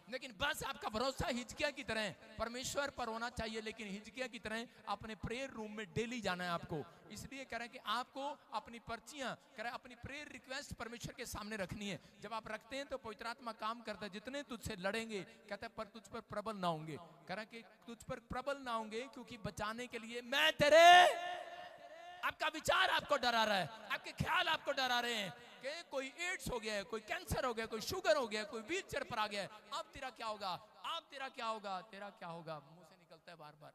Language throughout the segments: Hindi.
लेकिन बस आपका भरोसा हिजकिय्याह की तरह परमेश्वर पर होना चाहिए, लेकिन हिजकिय्याह की तरह अपने प्रेयर रूम में डेली जाना है आपको। इसलिए कह रहे हैं कि आपको अपनी पर्चियां, कह रहे हैं अपनी प्रेयर रिक्वेस्ट परमेश्वर के सामने रखनी है। जब आप रखते हैं तो पवित्र आत्मा काम करता है। जितने तुझसे लड़ेंगे, कहता है, पर तुझ पर प्रबल ना होंगे। कह रहे हैं कि तुझ पर प्रबल ना होंगे, क्योंकि बचाने के लिए मैं तेरे, आपका विचार आपको डरा रहा है, आपके ख्याल आपको डरा रहे हैं कि कोई एड्स हो गया है, कोई कैंसर हो गया, कोई शुगर हो गया, कोई व्हीलचेयर पर आ गया है, अब तेरा क्या होगा, अब तेरा क्या होगा, तेरा क्या होगा, मुंह से निकलता है बार बार,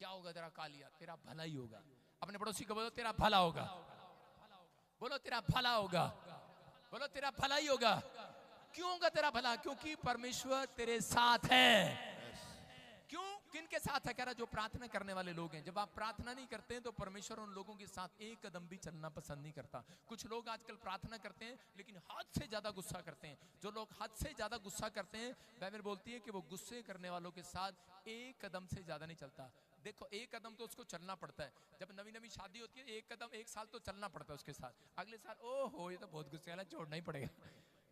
क्या होगा तेरा, कालिया तेरा भला ही होगा। अपने पड़ोसी को बोलो तेरा भला होगा, बोलो तेरा भला होगा, बोलो तेरा भला ही होगा। क्यों होगा तेरा भला? क्योंकि परमेश्वर तेरे साथ है। क्यों? किन के साथ है? कह रहा जो प्रार्थना करने वाले लोग हैं। जब आप प्रार्थना नहीं करते हैं तो परमेश्वर उन लोगों के साथ एक कदम भी चलना पसंद नहीं करता। कुछ लोग आजकल प्रार्थना करते हैं लेकिन हद से ज्यादा गुस्सा करते हैं। जो लोग हद से ज्यादा गुस्सा करते हैं, बाइबल बोलती है कि वो गुस्से करने वालों के साथ एक कदम से ज्यादा नहीं चलता। देखो, एक कदम तो उसको चलना पड़ता है। जब नवी नवी शादी होती है, एक कदम, एक साल तो चलना पड़ता है उसके साथ। अगले साल ओहो ये तो बहुत गुस्से वाला, छोड़ना ही पड़ेगा।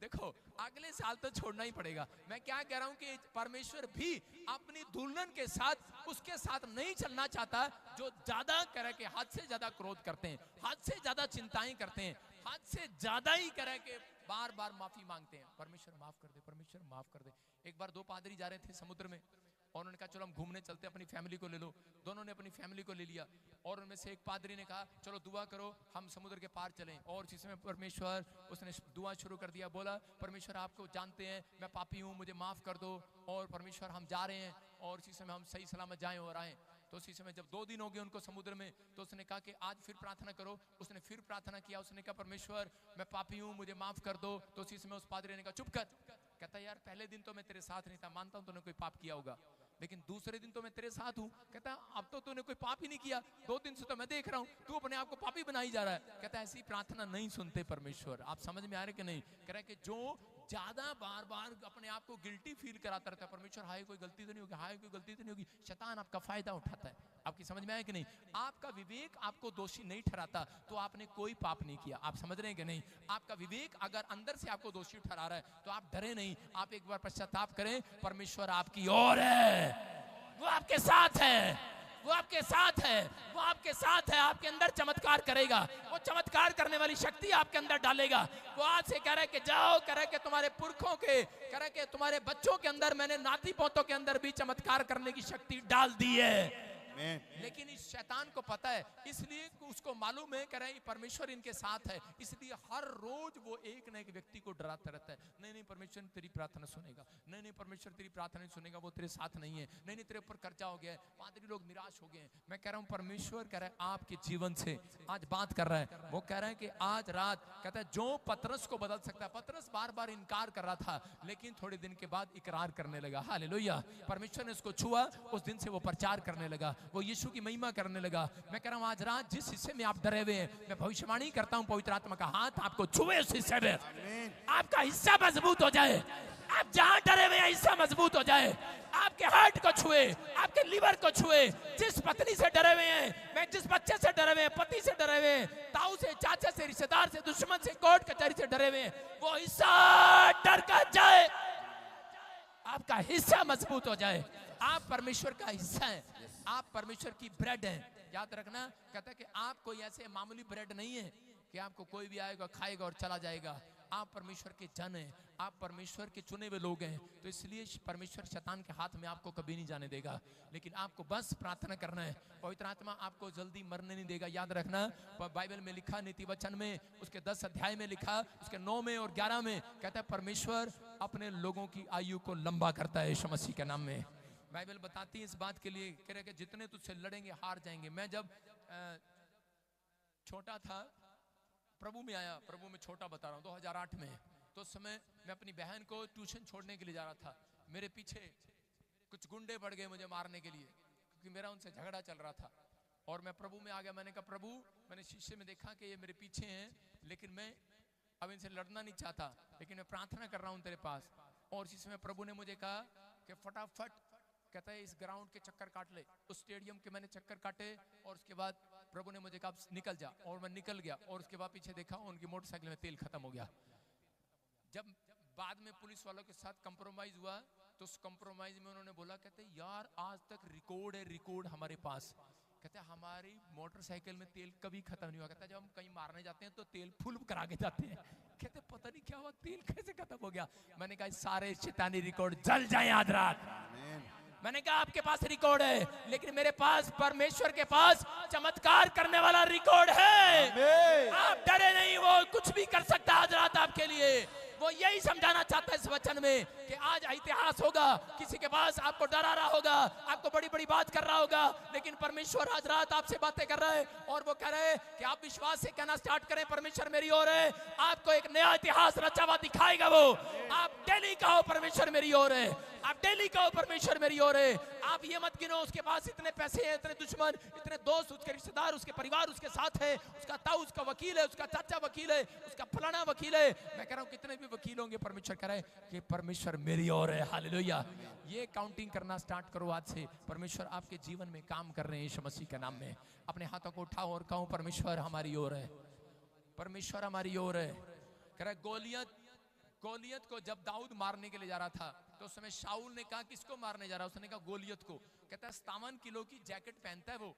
देखो, अगले साल तो छोड़ना ही पड़ेगा। मैं क्या कह रहा हूं कि परमेश्वर भी अपनी दुल्हन के साथ उसके साथ नहीं चलना चाहता जो ज्यादा करे के हद से ज्यादा क्रोध करते हैं, हद से ज्यादा चिंताएं करते हैं, हद से ज्यादा ही करे के बार बार माफी मांगते हैं। परमेश्वर माफ कर दे, परमेश्वर माफ कर दे। एक बार दो पादरी जा रहे थे समुद्र में और उन्होंने कहा चलो हम घूमने चलते हैं, अपनी फैमिली को ले लो। दोनों ने अपनी फैमिली को ले लिया और उनमें से एक पादरी ने कहा चलो दुआ करो हम समुद्र के पार चलें। और जिसमें परमेश्वर, उसने दुआ शुरू कर दिया, बोला परमेश्वर आपको जानते हैं मैं पापी हूँ, मुझे माफ कर दो। और परमेश्वर हम जा रहे हैं और इसी समय हम सही सलामत जाएं और आएं। तो उसी समय जब 2 दिन हो गए उनको समुद्र में, तो उसने कहा कि आज फिर प्रार्थना करो। उसने फिर प्रार्थना किया, उसने कहा परमेश्वर मैं पापी हूँ, मुझे माफ कर दो। तो उसी समय उस पादरी ने कहा चुप कर। कहता यार पहले दिन तो मैं तेरे साथ नहीं था, मानता हूँ तूने कोई पाप किया होगा, लेकिन दूसरे दिन तो मैं तेरे साथ हूँ। कहता अब तो तूने कोई पाप ही नहीं किया, 2 दिन से तो मैं देख रहा हूँ तू अपने आप को पापी बनाई जा रहा है। कहता ऐसी प्रार्थना नहीं सुनते परमेश्वर। आप समझ में आ रहे कि नहीं? कह रहा है कि जो ज्यादा बार बार अपने आप को गिल्टी फील कराता रहता है, परमेश्वर हाय कोई गलती तो नहीं होगी, हाय कोई गलती तो नहीं होगी, शैतान आपका फायदा उठाता है। आपकी समझ में आया कि नहीं? आपका विवेक आपको दोषी नहीं ठहराता तो आपने कोई पाप नहीं किया। आप समझ रहे हैं कि नहीं? आपका विवेक अगर अंदर से आपको दोषी ठहरा रहा है तो आप डरे नहीं, आप एक बार पश्चाताप करें, परमेश्वर आपकी ओर है, वो आपके साथ है, वो आपके साथ है, वो आपके साथ है। आपके अंदर चमत्कार करेगा, वो चमत्कार करने वाली शक्ति आपके अंदर डालेगा। वो आज से कह रहा है कि जाओ, कह रहा है कि तुम्हारे पुरखों के, कह रहा है कि तुम्हारे बच्चों के अंदर मैंने नाती पोतों के अंदर भी चमत्कार करने की शक्ति डाल दी है। लेकिन इस शैतान को पता है, इसलिए उसको मालूम है कह रहा है परमेश्वर इनके साथ है, इसलिए हर रोज वो एक न एक व्यक्ति को डराता रहता है। नहीं नहीं परमेश्वर तेरी प्रार्थना सुनेगा, नहीं नहीं परमेश्वर तेरी प्रार्थना नहीं सुनेगा, वो तेरे साथ नहीं है, नहीं नहीं तेरे ऊपर कर्जा हो गया है, पादरी लोग निराश हो गए हैं। मैं कह रहा हूं परमेश्वर कह रहा है आपके जीवन से आज बात कर रहा है। वो कह रहा है कि आज रात कहता है जो पतरस को बदल सकता है। पतरस बार बार इनकार कर रहा था लेकिन थोड़े दिन के बाद इकरार करने लगा। हालेलुया। परमेश्वर ने उसको छुआ, उस दिन से वो प्रचार करने लगा, वो यीशु की महिमा करने लगा। मैं कह रहा हूं आज रात जिस हिस्से में आप डरे हुए हैं, मैं भविष्यवाणी करता हूं पवित्र आत्मा का हाथ आपको छुए उस हिस्से में, आपका हिस्सा मजबूत हो जाए। आप जहां डरे हुए हैं हिस्सा मजबूत हो जाए, आपके हार्ट को छुए, आपके लिवर को छुए। जिस पत्नी से डरे हुए हैं, मैं जिस बच्चे से डरे हुए हैं, पति से डरे हुए हैं, ताऊ से, चाचा से, रिश्तेदार से, दुश्मन से, कोर्ट कचहरी से डरे हुए हैं, वो हिस्सा डर कर जाए, आपका हिस्सा मजबूत हो जाए। आप परमेश्वर का हिस्सा हैं, आप परमेश्वर की ब्रेड हैं। याद रखना, कहता है कि आप कोई ऐसे मामूली ब्रेड नहीं है कि आपको कोई भी आएगा खाएगा और चला जाएगा। आप परमेश्वर के जन हैं, आप परमेश्वर के चुने हुए लोग हैं। तो इसलिए परमेश्वर शैतान के हाथ में आपको कभी नहीं जाने देगा, लेकिन आपको बस प्रार्थना करना है। पवित्र आत्मा आपको जल्दी मरने नहीं देगा। याद रखना, बाइबल में लिखा, नीति वचन में उसके 10 अध्याय में लिखा, उसके 9 में और 11 में कहता है परमेश्वर अपने लोगों की आयु को लंबा करता है यीशु मसीह के नाम में। बाइबल बताती है इस बात के लिए, कह रहे कि जितने तुझसे लड़ेंगे हार जाएंगे। मैं जब छोटा था प्रभु में आया, प्रभु में छोटा बता रहा हूँ 2008 में, तो उस समय मैं अपनी बहन को ट्यूशन छोड़ने के लिए जा रहा था। मेरे पीछे कुछ गुंडे पड़ गए मुझे मारने के लिए, क्योंकि मेरा उनसे झगड़ा चल रहा था। और मैं प्रभु में आ गया। मैंने कहा प्रभु, मैंने शीशे में देखा कि ये मेरे पीछे हैं, लेकिन मैं अब इनसे लड़ना नहीं चाहता, लेकिन मैं प्रार्थना कर रहा हूँ तेरे पास। और इसी समय प्रभु ने मुझे कहा कि फटाफट, कहता है इस ग्राउंड के चक्कर काट ले। उस स्टेडियम के मैंने चक्कर काटे और उसके बाद प्रभु ने मुझे कहा निकल जा, और मैं निकल गया। और उसके बाद पीछे देखा उनकी मोटरसाइकिल में तेल खत्म हो गया। जब बाद में पुलिस वालों के साथ कंप्रोमाइज हुआ, तो उस कंप्रोमाइज में उन्होंने बोला, कहते यार आज तक रिकॉर्ड है, रिकॉर्ड हमारे पास, कहते हमारी मोटरसाइकिल में तेल कभी खत्म नहीं हुआ, कहता जब हम कहीं मारने जाते हैं तो तेल फुल करा के जाते हैं, कहते पता नहीं क्या हुआ तेल कैसे खत्म हो गया। मैंने कहा सारे शैतानी रिकॉर्ड जल जाएं आज रात। मैंने कहा आपके पास रिकॉर्ड है, लेकिन मेरे पास, परमेश्वर के पास चमत्कार करने वाला रिकॉर्ड है। आप डरे नहीं, वो कुछ भी कर सकता है आज रात आपके लिए। वो यही समझाना चाहता है इस वचन में कि आज इतिहास होगा, किसी के पास आपको डरा रहा होगा, आपको बड़ी बड़ी बात कर रहा होगा, लेकिन परमेश्वर आज रात आपसे बातें कर रहा है और वो कह रहे हैं कि आप विश्वास से कहना स्टार्ट करें, परमेश्वर मेरी ओर है। आपको एक नया इतिहास रचा हुआ दिखाएगा वो। आप डेली कहो परमेश्वर मेरी ओर है, आप डेली कहो परमेश्वर मेरी ओर है। आप ये मत गिनो उसके पास इतने पैसे हैं, इतने दुश्मन, इतने दोस्त, उसके रिश्तेदार, उसके परिवार उसके साथ है, उसका ताऊ उसका वकील है, उसका चाचा वकील है, उसका फलाना वकील है। मैं कह रहा हूं कितने भी वकील होंगे, परमेश्वर कह रहे हैं कि परमेश्वर मेरी ओर है। हालेलुया। ये काउंटिंग करना स्टार्ट करो आज से। परमेश्वर आपके जीवन में काम कर रहे हैं यीशु मसीह के नाम में। अपने हाथों को उठाओ और कहो परमेश्वर हमारी ओर है, परमेश्वर हमारी ओर है। कह रहा गोलियत को जब दाऊद मारने के लिए जा रहा था, तो उस समय शाऊल ने कहा किसको मारने जा रहा है, उसने कहा गोलियत को। कहता है 57 किलो की जैकेट पहनता है वो,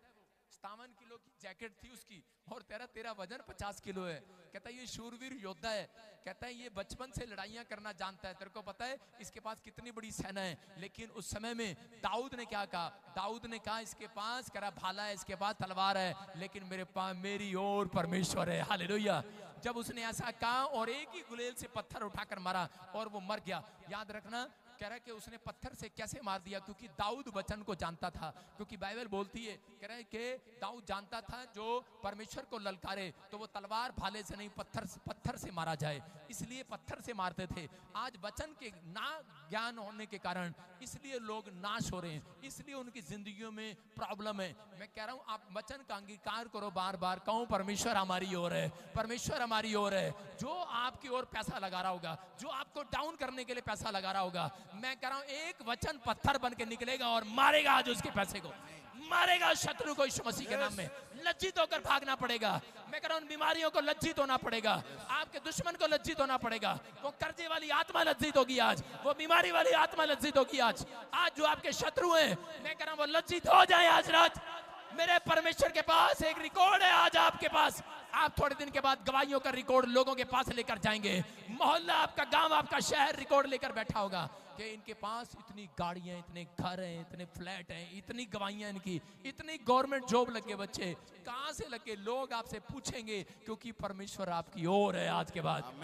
57 किलो की जैकेट थी उसकी, और तेरा वजन 50 किलो है। कहता है ये शूरवीर योद्धा है, कहता है ये बचपन से लड़ाइयां करना जानता है, तेरे को पता है इसके पास कितनी बड़ी सेना है। लेकिन उस समय में दाऊद ने क्या कहा, दाऊद ने कहा इसके पास करा भाला है, इसके पास तलवार है, लेकिन मेरे पास मेरी ओर परमेश्वर है। हालेलुया। जब उसने ऐसा कहा और एक ही गुलेल से पत्थर उठाकर मारा और वो मर गया। याद रखना, कह रहा है कि उसने पत्थर से कैसे मार दिया, क्योंकि दाऊद वचन को जानता था। क्योंकि बाइबल बोलती है, कह रहा है कि दाऊद जानता था जो परमेश्वर को ललकारे तो वो तलवार भाले से नहीं पत्थर से मारा जाए, इसलिए पत्थर से मारते थे। आज वचन के ना ज्ञान होने के कारण इसलिए लोग नाश हो रहे हैं, इसलिए उनकी जिंदगियों में प्रॉब्लम है। मैं कह रहा हूं आप वचन का अंगीकार करो, बार बार कहो परमेश्वर हमारी ओर है, परमेश्वर हमारी ओर है। जो आपकी ओर पैसा लगा रहा होगा, जो आपको डाउन करने के लिए पैसा लगा रहा होगा, मैं कह रहा हूं एक वचन पत्थर बन के निकलेगा और मारेगा आज उसके पैसे को, मारेगा शत्रु को यीशु मसीह के नाम में। लज्जित होकर भागना पड़ेगा। मैं कह रहा हूं बीमारियों को लज्जित होना पड़ेगा, आपके दुश्मन को लज्जित होना पड़ेगा। वो कर्जे वाली आत्मा लज्जित होगी आज, वो बीमारी वाली आत्मा लज्जित होगी आज। आज जो आपके शत्रु हैं, मैं कह रहा हूं वो लज्जित हो जाए आज रात। मेरे परमेश्वर के पास एक रिकॉर्ड है आज आपके पास। आप थोड़े दिन के बाद गवाहियों का रिकॉर्ड लोगों के पास लेकर जाएंगे। मोहल्ला, आपका गांव, आपका शहर रिकॉर्ड लेकर बैठा होगा कि इनके पास इतनी गाड़ियां, इतने घर हैं, इतने फ्लैट हैं, इतनी गवाहियां इनकी, इतनी गवर्नमेंट जॉब लगे बच्चे, कहां से लगे। लोग आपसे पूछेंगे क्योंकि परमेश्वर आपकी ओर है आज के बाद।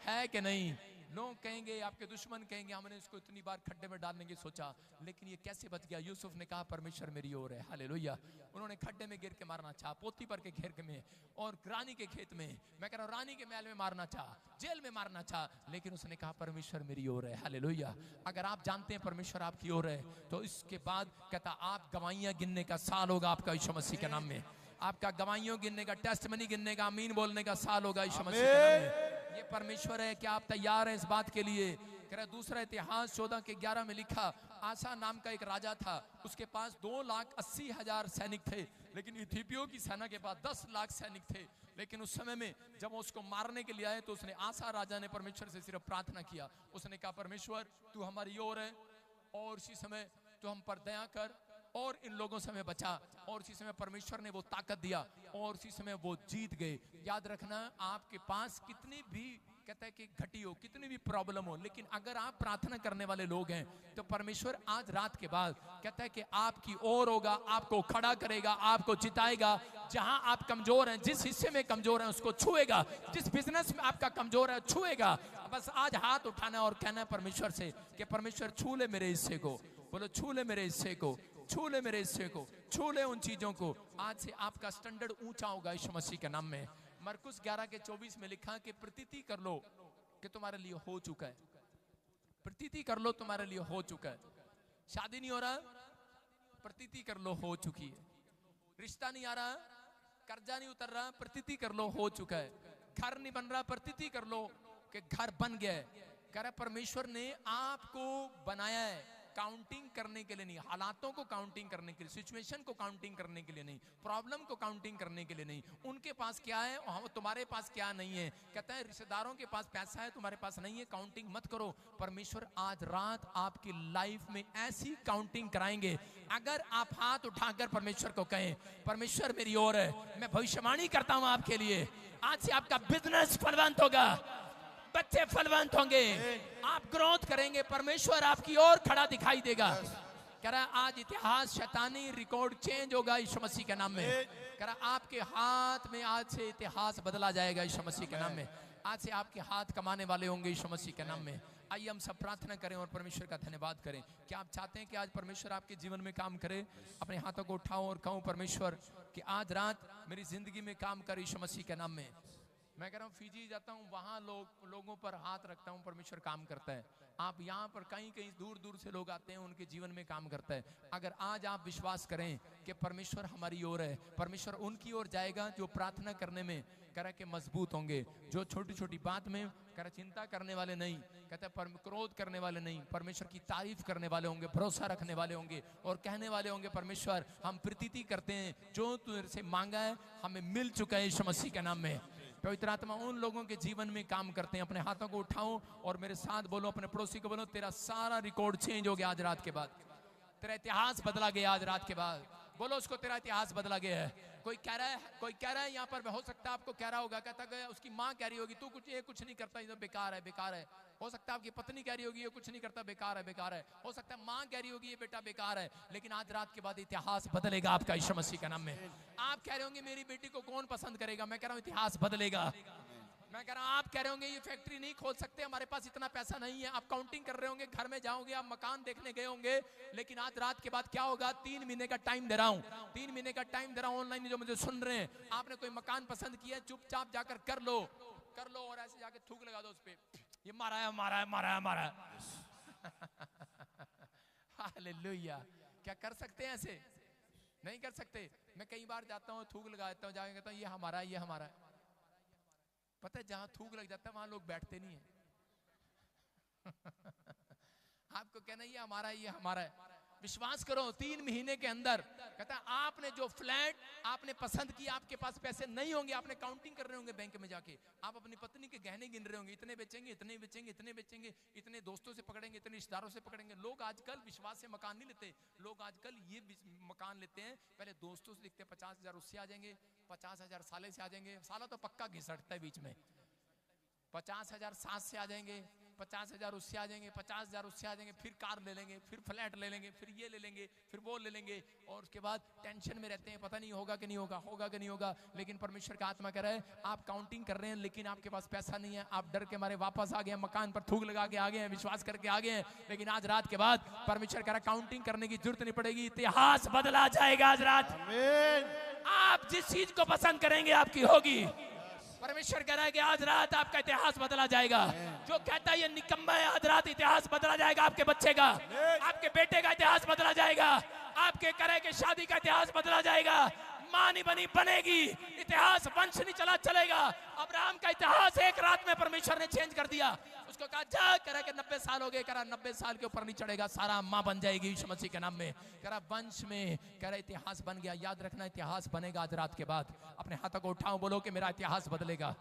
है कि नहीं? लोग कहेंगे, आपके दुश्मन कहेंगे हमने इसको इतनी बार खड्डे में डालने की सोचा, लेकिन ये कैसे बच गया। यूसुफ ने कहा परमेश्वर मेरी ओर है। हालेलुया। उन्होंने खड्डे में गिर के मारना चाहा, पोती पर के घेर के में, और रानी के खेत में, मैं कह रहा हूं रानी के महल में मारना चाहा, जेल में मारना चाहा, लेकिन उसने कहा परमेश्वर मेरी ओर है। हालेलुया। अगर आप जानते हैं परमेश्वर आपकी ओर है, तो इसके बाद कहता आप गवाहियां गिनने का साल होगा आपका यीशु मसीह के नाम में। आपका गवाहियों गिनने का, टेस्टमनी गिनने का, आमीन बोलने का साल होगा यीशु मसीह के नाम में। ये परमेश्वर है। क्या आप तैयार हैं इस बात के लिए? कह रहा दूसरा इतिहास 14 के 11 में लिखा, आसा नाम का एक राजा था, उसके पास 2,80,000 सैनिक थे, लेकिन इथियोपियों की सेना के पास 10 लाख सैनिक थे। लेकिन उस समय में जब उसको मारने के लिए आए, तो उसने, आसा राजा ने परमेश्वर से सिर्फ प्रार्थना किया। उसने कहा परमेश्वर तू हमारी ओर है, और इसी समय तू हम पर दया कर और इन लोगों से हमें बचा। और इसी समय परमेश्वर ने वो ताकत दिया और इसी समय वो जीत गए। याद रखना, आपके पास कितनी भी, कहता है कि घटी हो, कितनी भी प्रॉब्लम हो, लेकिन अगर आप प्रार्थना करने वाले लोग हैं, तो परमेश्वर आज रात के बाद कहता है कि आपकी ओर होगा, आपको खड़ा करेगा, आपको जिताएगा। जहां आप कमजोर हैं, जिस हिस्से में कमजोर हैं उसको छुएगा, जिस बिजनेस में आपका कमजोर है छुएगा। बस आज हाथ उठाना और कहना है परमेश्वर से कि परमेश्वर छू ले मेरे हिस्से को। बोलो छू ले मेरे हिस्से को, छू ले मेरे हिस्से को, छू ले उन चीजों को। आज से आपका स्टैंडर्ड ऊंचा होगा यीशु मसीह के नाम में। मरकुस 11 के 24 में लिखा कि प्रतीति कर लो कि तुम्हारे लिए हो चुका है। प्रतीति कर लो तुम्हारे लिए हो चुका है। शादी नहीं हो रहा, प्रतीति कर लो हो चुकी है। रिश्ता नहीं आ रहा, कर्जा नहीं उतर रहा, प्रतीति कर लो हो चुका है। घर नहीं बन रहा, प्रतीति कर लो कि घर बन गया है। कह रहा परमेश्वर ने आपको बनाया है, काउंटिंग करने के लिए नहीं, हालातों को काउंटिंग करने के लिए, सिचुएशन को काउंटिंग करने के लिए नहीं, प्रॉब्लम को काउंटिंग करने के लिए नहीं। उनके पास क्या है और तुम्हारे पास क्या नहीं है। कहता है रिश्तेदारों के पास पैसा है, तुम्हारे पास नहीं है, काउंटिंग मत करो। परमेश्वर आज रात आपकी लाइफ में ऐसी काउंटिंग कराएंगे। अगर आप हाथ उठाकर परमेश्वर को कहें, परमेश्वर मेरी ओर है, मैं भविष्यवाणी करता हूं आपके लिए, आज से आपका बिजनेस फलवंत होगा, बच्चे फलवंत होंगे, आप ग्रोथ करेंगे, परमेश्वर आपकी ओर खड़ा दिखाई देगा। कह रहा आज इतिहास, शैतानी रिकॉर्ड चेंज होगा यीशु मसीह के नाम में। कह रहा आपके हाथ में आज से इतिहास बदला जाएगा यीशु मसीह के नाम में। आज से आपके हाथ कमाने वाले होंगे यीशु मसीह के नाम में। आइए हम सब प्रार्थना करें और परमेश्वर का धन्यवाद करें। क्या आप चाहते हैं कि आज परमेश्वर आपके जीवन में काम करे? अपने हाथों को उठाओ और कहो परमेश्वर कि आज रात मेरी जिंदगी में काम कर यीशु मसीह के नाम में। मैं कह रहा हूँ फिजी जाता हूँ, वहाँ लोगों पर हाथ रखता हूँ, परमेश्वर काम करता है। आप यहाँ पर कहीं कहीं दूर दूर से लोग आते हैं, उनके जीवन में काम करता है। अगर आज आप विश्वास करें कि परमेश्वर हमारी ओर है, परमेश्वर उनकी ओर जाएगा जो प्रार्थना करने में कह के मजबूत होंगे, जो छोटी छोटी बात में कह चिंता करने वाले नहीं, कहते क्रोध करने वाले नहीं, परमेश्वर की तारीफ करने वाले होंगे, भरोसा रखने वाले होंगे और कहने वाले होंगे परमेश्वर हम प्रतीति करते हैं जो तुझसे से मांगा है हमें मिल चुका है यीशु मसीह के नाम में। पवित्र आत्मा उन लोगों के जीवन में काम करते हैं। अपने हाथों को उठाओ और मेरे साथ बोलो, अपने पड़ोसी को बोलो, तेरा सारा रिकॉर्ड चेंज हो गया आज रात के बाद, तेरा इतिहास बदला गया आज रात के बाद। बोलो उसको, तेरा इतिहास बदला गया है। कोई कह रहा है यहाँ पर, हो सकता है आपको कह रहा होगा, कहता है उसकी माँ कह रही होगी तू कुछ नहीं करता, ये तो बेकार है बेकार है। हो सकता है आपकी पत्नी कह रही होगी ये कुछ नहीं करता, बेकार है बेकार है। हो सकता है माँ कह रही होगी ये बेटा बेकार है। लेकिन आज रात के बाद इतिहास बदलेगा आपका यीशु मसीह के नाम में। आप कह रहे होंगे मेरी बेटी को कौन पसंद करेगा, मैं कह रहा हूँ इतिहास बदलेगा। मैं कह रहा हूँ आप कह रहे होंगे ये फैक्ट्री नहीं खोल सकते, हमारे पास इतना पैसा नहीं है। आप काउंटिंग कर रहे होंगे, घर में जाओगे, आप मकान देखने गए होंगे। लेकिन आज रात के बाद क्या होगा? 3 महीने का टाइम दे रहा हूँ, 3 महीने का टाइम दे रहा हूँ। ऑनलाइन जो मुझे सुन रहे हैं, आपने कोई मकान पसंद किया, चुपचाप जाकर कर लो और ऐसे जाके थूक लगा दो उस पे, ये मारा है मारा है मारा है मारा है। हालेलुया। क्या कर सकते हैं? ऐसे नहीं कर सकते। मैं कई बार जाता हूँ, थूक लगा देता हूँ, जाके कहता हूँ ये हमारा है ये हमारा है। पता है जहां थूक लग जाता है वहां लोग बैठते नहीं है। आपको कहना ये हमारा है ये हमारा है। विश्वास करो 3 महीने के अंदर कहता है आपने जो फ्लैट आपने पसंद किया, आपके पास पैसे नहीं होंगे, आपने काउंटिंग कर रहे होंगे बैंक में जाके, आप अपनी पत्नी के गहने गिन रहे होंगे, इतने बेचेंगे इतने बेचेंगे इतने बेचेंगे, इतने दोस्तों से पकड़ेंगे इतने रिश्तेदारों से पकड़ेंगे। लोग आजकल विश्वास से मकान नहीं लेते, लोग आजकल ये मकान लेते हैं, पहले दोस्तों से लिखते 50,000 उससे आ जाएंगे, 50,000 साले से आ जाएंगे, साला तो पक्का घिसटता है बीच में, 50,000 सास से आ जाएंगे, 50,000 उससे आ जाएंगे, 50,000 उससे आ जाएंगे, फिर कार ले लेंगे, फिर फ्लैट ले लेंगे, फिर ये ले लेंगे, फिर वो ले लेंगे, और उसके बाद टेंशन में रहते हैं, पता नहीं होगा कि नहीं होगा, होगा कि नहीं होगा। लेकिन परमेश्वर का आत्मा कह रहा है आप काउंटिंग कर रहे हैं लेकिन आपके पास पैसा नहीं है, आप डर के मारे वापस आ गए, मकान पर थूक लगा के आ गए हैं, विश्वास करके आ गए हैं। लेकिन आज रात के बाद परमेश्वर कह रहा है काउंटिंग करने की जरूरत नहीं पड़ेगी, इतिहास बदला जाएगा आज रात। आप जिस चीज को पसंद करेंगे आपकी होगी। परमेश्वर कह रहा है कि आज रात आपका इतिहास बदला जाएगा। जो कहता है ये निकम्मा है, आज रात इतिहास बदला जाएगा आपके बच्चे का, आपके बेटे का इतिहास बदला जाएगा, आपके करे के शादी का इतिहास बदला जाएगा, मां नहीं बनी बनेगी, इतिहास वंश नहीं चला चलेगा। अब्राहम का इतिहास एक रात में परमेश्वर ने चेंज कर दिया। उसको कहा जा, कह के 90 साल हो गए, कह 90 साल के ऊपर नहीं चढ़ेगा, सारा मां बन जाएगी यीशु मसीह के नाम में। कह वंश में कह इतिहास बन गया। याद रखना इतिहास बनेगा आज रात के बाद। अपने हाथों को उठाओ, बोलो कि मेरा इतिहास बदलेगा,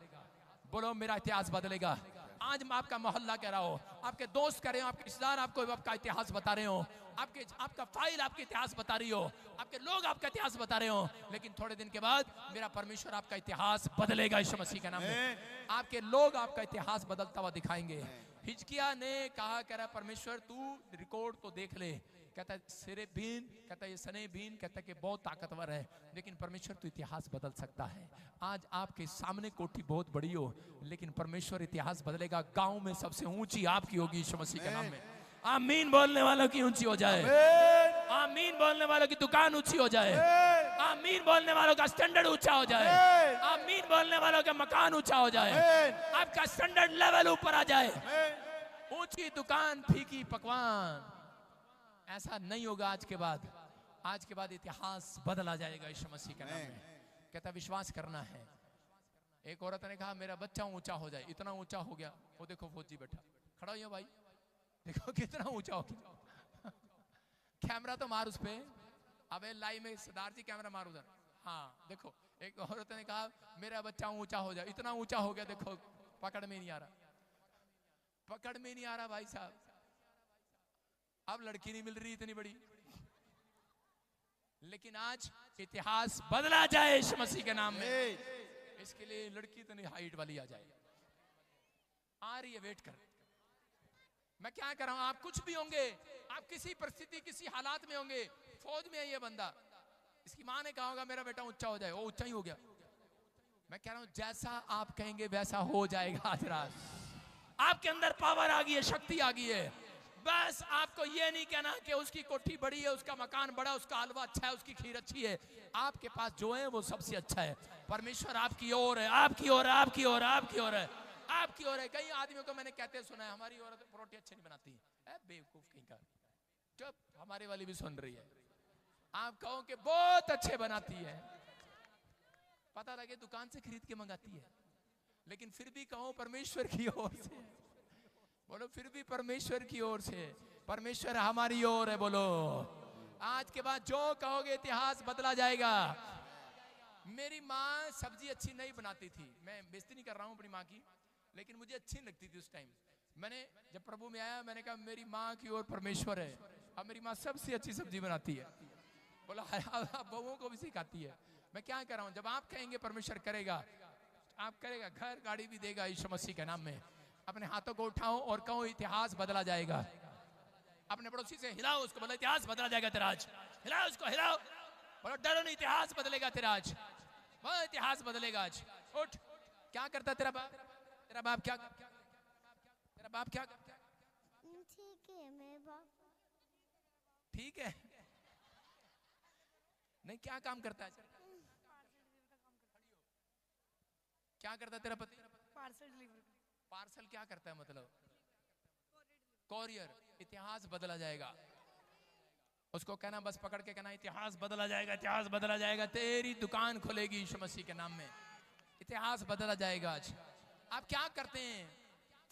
बोलो मेरा इतिहास बदलेगा। आज मैं आपका मोहल्ला कह रहा हो, आपके दोस्त कह रहे हो, आपके रिश्तेदार आपको आपका इतिहास बता रहे हो, आपका फाइल आपके इतिहास बता रही हो, आपके लोग आपका इतिहास बता रहे हो। लेकिन थोड़े दिन के बाद मेरा परमेश्वर आपका इतिहास बदलेगा यीशु मसीह के नाम में। आपके लोग आपका इतिहास बदलता हुआ दिखाएंगे। हिजकिय्याह ने कहा, कह रहा परमेश्वर तू रिकॉर्ड तो देख ले, कहता है सिरे बीन, कहता है ये सने बीन, कहता है कि बहुत ताकतवर है, लेकिन परमेश्वर तो इतिहास बदल सकता है। आज आपके सामने कोठी बहुत बड़ी हो, लेकिन परमेश्वर इतिहास बदलेगा। गांव में सबसे ऊंची आपकी होगी यीशु मसीह के नाम में। आमीन बोलने वालों की ऊंची हो जाए, आमीन बोलने वालों की दुकान ऊंची हो जाए, आमीन बोलने वालों का स्टैंडर्ड ऊंचा हो जाए, आमीन बोलने वालों का मकान ऊंचा हो जाए, आपका स्टैंडर्ड लेवल ऊपर आ जाए। ऊंची दुकान फीकी पकवान ऐसा नहीं होगा आज के बाद। आज के बाद इतिहास बदला जाएगा यीशु मसीह के नाम में। कहता विश्वास करना है। एक औरत ने कहा मेरा बच्चा ऊंचा हो जाए, इतना ऊंचा हो गया, वो देखो फौजी बैठा खड़ा हो भाई, देखो कितना ऊंचा हो गया। कैमरा तो मार उस पे। अबे लाइव में सरदार जी कैमरा मार उधर। हाँ देखो, एक औरत ने कहा मेरा बच्चा ऊंचा हो जाए, इतना ऊंचा हो गया देखो, पकड़ में नहीं आ रहा, पकड़ में नहीं आ रहा भाई साहब। अब लड़की नहीं मिल रही इतनी बड़ी, लेकिन आज इतिहास बदला जाए यीशु मसीह के नाम में। इसके लिए लड़की इतनी हाइट वाली आ जाए, आ रही है, वेट कर। मैं क्या कर रहा हूं, आप कुछ भी होंगे, आप किसी परिस्थिति किसी हालात में होंगे। फौज में है ये बंदा, इसकी मां ने कहा होगा मेरा बेटा ऊंचा हो जाए, वो ऊंचा ही हो गया। मैं कह रहा हूं जैसा आप कहेंगे वैसा हो जाएगा। आज रात आपके अंदर पावर आ गई है, शक्ति आ गई है। बस आपको ये नहीं कहना कि उसकी कोठी बड़ी है, उसका मकान बड़ा, उसका हलवा अच्छा है, उसकी खीर अच्छी है। आपके पास जो है वो सबसे अच्छा है। परमेश्वर आपकी ओर है, आपकी ओर है, आपकी ओर है, आपकी ओर है, आपकी ओर है। कई आदमियों को मैंने कहते सुना है हमारी औरत परोठे अच्छे नहीं बनाती है। बेवकूफ कहीं का, चुप, हमारे वाली भी सुन रही है। आप कहो कि बहुत अच्छे बनाती है, पता लगे दुकान से खरीद के मंगाती है, लेकिन फिर भी कहो परमेश्वर की ओर से। बोलो फिर भी परमेश्वर की ओर से, परमेश्वर हमारी ओर है। बोलो आज के बाद जो कहोगे इतिहास बदला जाएगा। मेरी माँ सब्जी अच्छी नहीं बनाती थी, मैं बेइज्जती नहीं कर रहा हूँ अपनी माँ की, लेकिन मुझे अच्छी लगती थी उस टाइम। मैंने जब प्रभु में आया मैंने कहा मेरी माँ की ओर परमेश्वर है। अब मेरी माँ सबसे अच्छी सब्जी बनाती है। बोला बहुओं को भी सिखाती है। मैं क्या कर रहा हूँ, जब आप कहेंगे परमेश्वर करेगा, आप करेगा, घर गाड़ी भी देगा यीशु मसीह के नाम में। अपने हाथों को उठाओ और कहो इतिहास बदला जाएगा। अपने पड़ोसी से हिलाओ उसको, बोलो इतिहास बदला जाएगा तेरा आज। हिलाओ उसको, हिलाओ, बोलो डरो नहीं, इतिहास बदलेगा तेरा आज, वो इतिहास बदलेगा आज। उठ। क्या करता तेरा बाप? तेरा बाप क्या, तेरा बाप क्या? ठीक है मेरे बाप। ठीक है नहीं, क्या काम करता है? क्या करता है तेरा पति? Parcel deliver. पार्सल क्या करता है मतलब? कोरियर। इतिहास बदला जाएगा। उसको कहना, बस पकड़ के कहना इतिहास बदला जाएगा, इतिहास बदला जाएगा। तेरी दुकान खुलेगी यीशु मसीह के नाम में, इतिहास बदला जाएगा आज। आप क्या करते हैं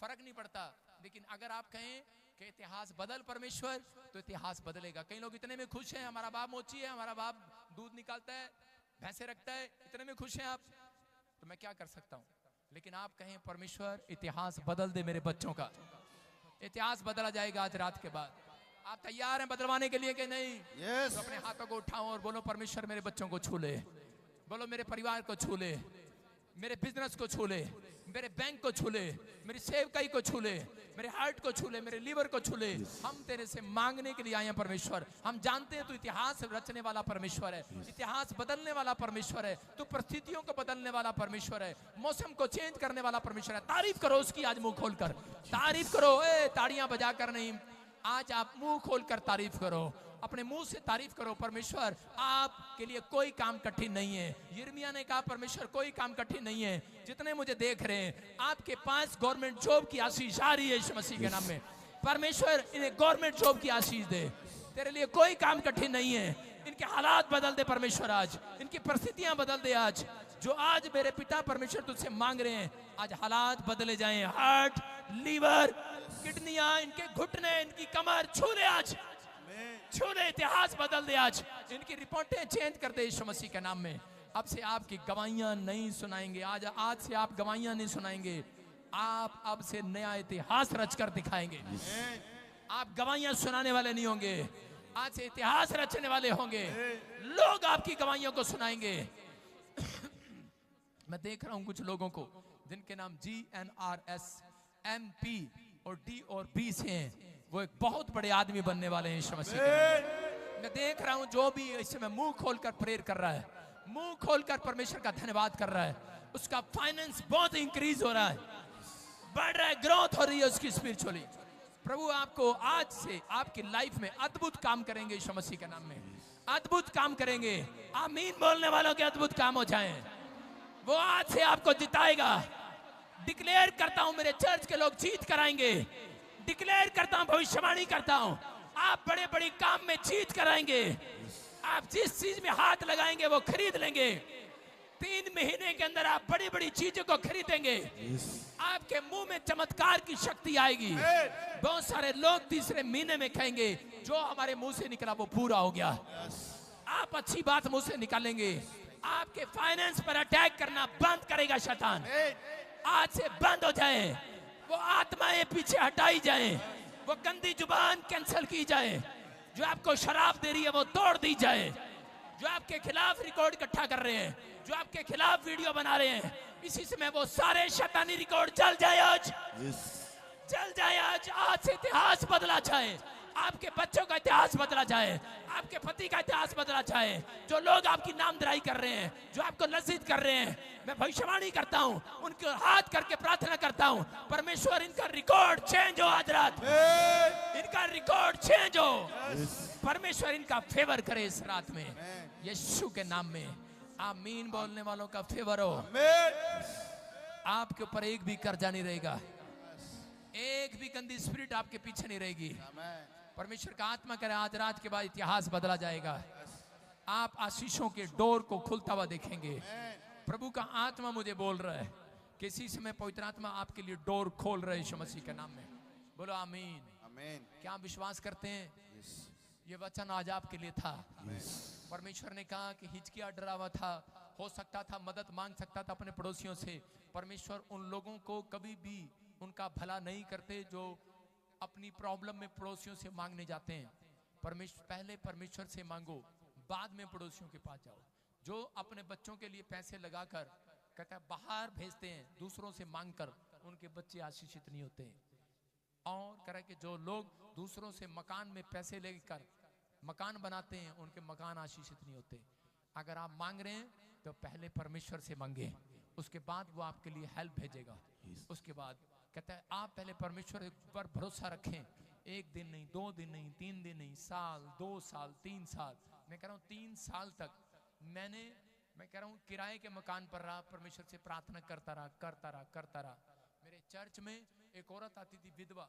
फर्क नहीं पड़ता, लेकिन अगर आप कहें कि इतिहास बदल परमेश्वर, तो इतिहास बदलेगा। कई लोग इतने में खुश हैं, हमारा बाप मोची है, हमारा बाप दूध निकालता है, भैंसे रखता है, इतने में खुश हैं आप, तो मैं क्या कर सकता हूं। लेकिन आप कहें परमेश्वर इतिहास बदल दे मेरे बच्चों का, इतिहास बदला जाएगा आज रात के बाद। आप तैयार हैं बदलवाने के लिए कि नहीं? yes. तो अपने हाथों को उठाओ और बोलो परमेश्वर मेरे बच्चों को छू ले, बोलो मेरे परिवार को छू ले, मेरे बिजनेस को छू ले, मेरे बैंक को छू ले, मेरी सेवकाई को छू ले, मेरे हार्ट को छू ले, मेरे लीवर को छू ले। हम तेरे से मांगने के लिए आए हैं परमेश्वर। हम जानते हैं तू इतिहास रचने वाला परमेश्वर है, इतिहास बदलने वाला परमेश्वर है, तू परिस्थितियों को बदलने वाला परमेश्वर है, मौसम को चेंज करने वाला परमेश्वर है। तारीफ करो उसकी आज मुंह खोलकर, तारीफ करो। ताड़ियां बजाकर नहीं, आज आप मुंह खोलकर तारीफ करो, अपने मुंह से तारीफ करो। परमेश्वर आपके लिए कोई काम कठिन नहीं है। यिर्मयाह ने कहा परमेश्वर कोई काम कठिन नहीं है। जितने मुझे देख रहे हैं आपके पास गवर्नमेंट जॉब की आशीष आ रही है यीशु मसीह के नाम में। परमेश्वर इन्हें गवर्नमेंट जॉब की आशीष दे। तेरे लिए कोई काम कठिन नहीं है। इनके हालात बदल दे परमेश्वर, आज इनकी परिस्थितियां बदल दे। आज जो आज मेरे पिता परमेश्वर तुझसे मांग रहे हैं, आज हालात बदले जाएं। हार्ट, लीवर, किडनियां, इनके घुटने, इनकी कमर छू ले आज, छू ले। इतिहास बदल दे आज, इनकी रिपोर्टें चेंज कर दे यीशु मसीह के नाम में। अब से आपकी गवाहियां नहीं सुनाएंगे, आज से आप गवाहियां नहीं सुनाएंगे, आप अब से नया इतिहास रचकर दिखाएंगे। आप गवाहियां सुनाने वाले नहीं होंगे, आज से इतिहास रचने वाले होंगे। लोग आपकी गवाहियों को सुनाएंगे। मैं देख रहा हूं कुछ लोगों को जिनके नाम GNRS, MP और D और B से हैं, वो एक बहुत बड़े आदमी बनने वाले हैं यीशु मसीह के। मैं देख रहा हूं जो भी इसमें मुंह खोलकर प्रेयर कर रहा है, मुंह खोलकर परमेश्वर का धन्यवाद कर रहा है, उसका फाइनेंस बहुत इंक्रीज हो रहा है, बढ़ रहा है, ग्रोथ हो रही है उसकी स्पिरिचुअली। प्रभु आपको आज से आपकी लाइफ में अद्भुत काम करेंगे यीशु मसीह के नाम में, अद्भुत काम करेंगे। आमीन बोलने वालों के अद्भुत काम हो जाएं। वो आज से आपको जिताएगा। डिक्लेयर करता हूं मेरे चर्च के लोग जीत कराएंगे। डिक्लेयर करता हूं, भविष्यवाणी करता हूं, आप बड़े बड़े काम में जीत कराएंगे। आप जिस चीज में हाथ लगाएंगे वो खरीद लेंगे। 3 महीने के अंदर आप बड़ी बड़ी चीजों को खरीदेंगे। आपके मुंह में चमत्कार की शक्ति आएगी। बहुत सारे लोग तीसरे महीने में कहेंगे जो हमारे मुंह से निकला वो पूरा हो गया। आप अच्छी बात मुंह से निकालेंगे। आपके फाइनेंस पर अटैक करना बंद करेगा शैतान। आज से बंद हो जाए। वो आत्माएं पीछे हटाई जाए। वो गंदी जुबान कैंसिल की जाए। जो आपको शराब दे रही है वो तोड़ दी जाए। जो आपके खिलाफ रिकॉर्ड इकट्ठा कर रहे हैं, जो आपके खिलाफ वीडियो बना रहे हैं, इसी समय वो सारे शैतानी रिकॉर्ड जल जाए आज। जल जाए आज। आज से इतिहास बदला जाए। आपके बच्चों का इतिहास बदला जाए। आपके पति का इतिहास बदला जाए। जो लोग आपकी नामधराई कर रहे हैं, जो आपको लज्जित कर रहे हैं, मैं भविष्यवाणी करता हूं, उनके हाथ करके प्रार्थना करता हूं, परमेश्वर इनका रिकॉर्ड चेंज हो आज रात। इनका रिकॉर्ड चेंज हो। परमेश्वर इनका फेवर करे इस रात में, यीशु के नाम में। आमीन बोलने वालों का फेवर हो। आपके ऊपर एक भी कर्जा नहीं रहेगा। एक भी गंदी स्पिरिट आपके पीछे नहीं रहेगी। परमेश्वर का आत्मा करे आज रात के बाद इतिहास बदला जाएगा। आप आशीषों के डोर को खुलता हुआ देखेंगे। प्रभु का आत्मा मुझे बोल रहा है कि इसी समय पवित्र आत्मा आपके लिए डोर खोल रहे यीशु मसीह के नाम में। बोलो आमीन। आमीन। क्या आप विश्वास करते हैं? ये वचन आज आपके लिए था। परमेश्वर ने कहा कि हिजकिय्याह डरा हुआ था, हो सकता था मदद मांग सकता था अपने पड़ोसियों से। परमेश्वर उन लोगों को कभी भी उनका भला नहीं करते जो अपनी प्रॉब्लम में पड़ोसियों से मांगने जाते हैं। पहले परमेश्वर से मांगो, बाद में पड़ोसियों के पास जाओ। जो अपने बच्चों के लिए पैसे लगाकर कहता है बाहर भेजते हैं दूसरों से मांगकर, उनके बच्चे आशीषित नहीं होते हैं। और कह रहा है कि जो लोग दूसरों से मकान में पैसे लेकर मकान बनाते हैं, उनके मकान आशीषित नहीं होते। अगर आप मांग रहे हैं तो पहले परमेश्वर से मांगे, उसके बाद वो आपके लिए हेल्प भेजेगा। उसके बाद कहता है आप पहले परमेश्वर पर भरोसा रखें। 1 दिन नहीं, 2 दिन नहीं, 3 दिन नहीं, साल, 2 साल, 3 साल। मैं कह रहा हूँ 3 साल तक मैं कह रहा हूँ किराए के मकान पर रहा, परमेश्वर से प्रार्थना करता रहा। मेरे चर्च में एक औरत आती थी विधवा।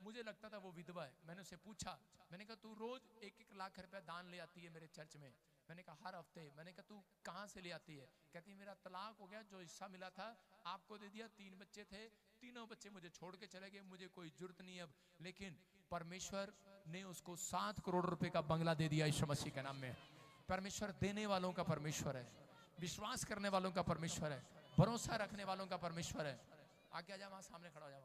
मुझे लगता था वो विधवा है। मैंने उससे पूछा, मैंने कहा तू रोज 1-1 लाख रुपया दान ले आती है मेरे चर्च में। मैंने कहा हर हफ्ते। मैंने कहा तू कहाँ से ले आती है? कहती मेरा तलाक हो गया, जो हिस्सा मिला था आपको दे दिया। 3 बच्चे थे, तीनों बच्चे मुझे छोड़ के चले गए, मुझे कोई जरूरत नहीं अब। लेकिन परमेश्वर ने उसको 7 करोड़ रुपए का बंगला दे दिया यीशु मसीह के नाम में। परमेश्वर देने वालों का परमेश्वर है, विश्वास करने वालों का परमेश्वर है, भरोसा रखने वालों का परमेश्वर है। आगे आ जा, वहां सामने खड़ा हो जा।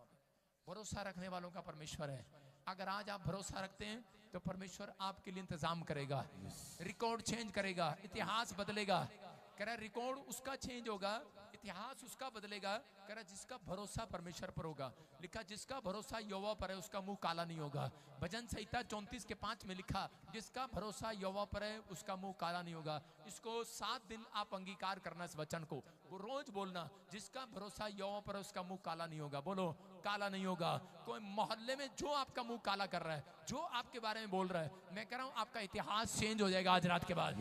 भरोसा रखने वालों का परमेश्वर है। अगर आज आप भरोसा रखते हैं तो परमेश्वर आपके लिए इंतजाम करेगा, रिकॉर्ड चेंज करेगा, इतिहास बदलेगा। कह रहा रिकॉर्ड उसका चेंज होगा, इतिहास उसका बदलेगा। कह रहा जिसका भरोसा परमेश्वर पर होगा। लिखा जिसका भरोसा यहोवा पर है उसका मुंह काला नहीं होगा। भजन संहिता 34:5 में लिखा जिसका भरोसा यहोवा पर है उसका मुंह काला नहीं होगा। इसको 7 दिन आप अंगीकार करना इस वचन को, वो रोज बोलना जिसका भरोसा यहोवा पर है उसका मुंह काला नहीं होगा। बोलो काला नहीं होगा। कोई मोहल्ले में जो आपका मुंह काला कर रहा है, जो आपके बारे में बोल रहा है, मैं कह रहा हूं आपका इतिहास चेंज हो जाएगा आज रात के बाद।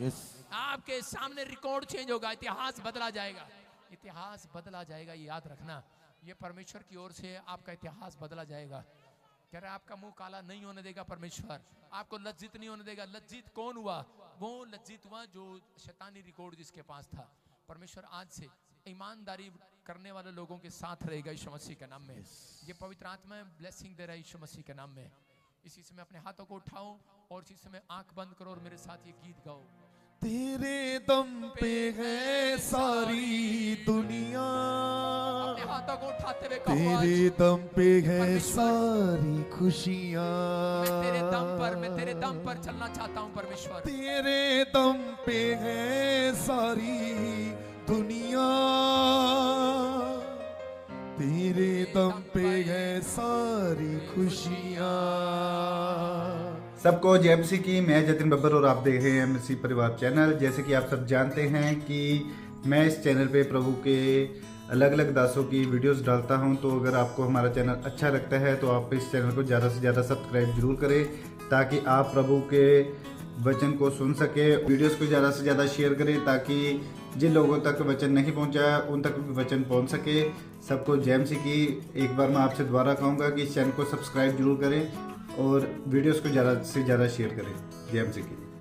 आपके सामने रिकॉर्ड चेंज होगा, इतिहास बदला जाएगा। इतिहास बदला जाएगा, ये याद रखना। ये परमेश्वर की ओर से आपका इतिहास बदला जाएगा। कह रहा है आपका मुंह काला नहीं होने देगा परमेश्वर, आपको लज्जित नहीं होने देगा। लज्जित कौन हुआ? वो लज्जित हुआ जो शैतानी रिकॉर्ड जिसके पास था। परमेश्वर आज से ईमानदारी करने वाले लोगों के साथ रहेगा यीशु मसीह के नाम में। ये पवित्र आत्मा ब्लेसिंग दे रहा है यीशु मसीह के नाम में। इसी समय अपने हाथों को उठाओ और इसी समय आंख बंद करो और मेरे साथ ये गीत गाओ। तेरे दम पे है सारी दुनिया, अपने हाथों को उठाते हुए कहो तेरे दम पे है सारी खुशियाँ। मैं तेरे दम पर चलना चाहता हूँ परमेश्वर। तेरे दम पे है सारी दुनिया, तेरे दम पे है सारी खुशियाँ। सबको जय मसीह की। मैं जतिन बब्बर और आप देख रहे हैं मसीह परिवार चैनल। जैसे कि आप सब जानते हैं कि मैं इस चैनल पे प्रभु के अलग अलग दासों की वीडियोस डालता हूं, तो अगर आपको हमारा चैनल अच्छा लगता है तो आप इस चैनल को ज़्यादा से ज़्यादा सब्सक्राइब जरूर करें ताकि आप प्रभु के वचन को सुन सके। वीडियोस को ज़्यादा से ज़्यादा शेयर करें ताकि जिन लोगों तक वचन नहीं पहुंचा उन तक भी वचन पहुंच सके। सबको जय मसीह की। एक बार मैं आपसे दोबारा कहूँगा कि इस चैनल को सब्सक्राइब जरूर करें और वीडियोस को ज़्यादा से ज़्यादा शेयर करें। जय मसीह की।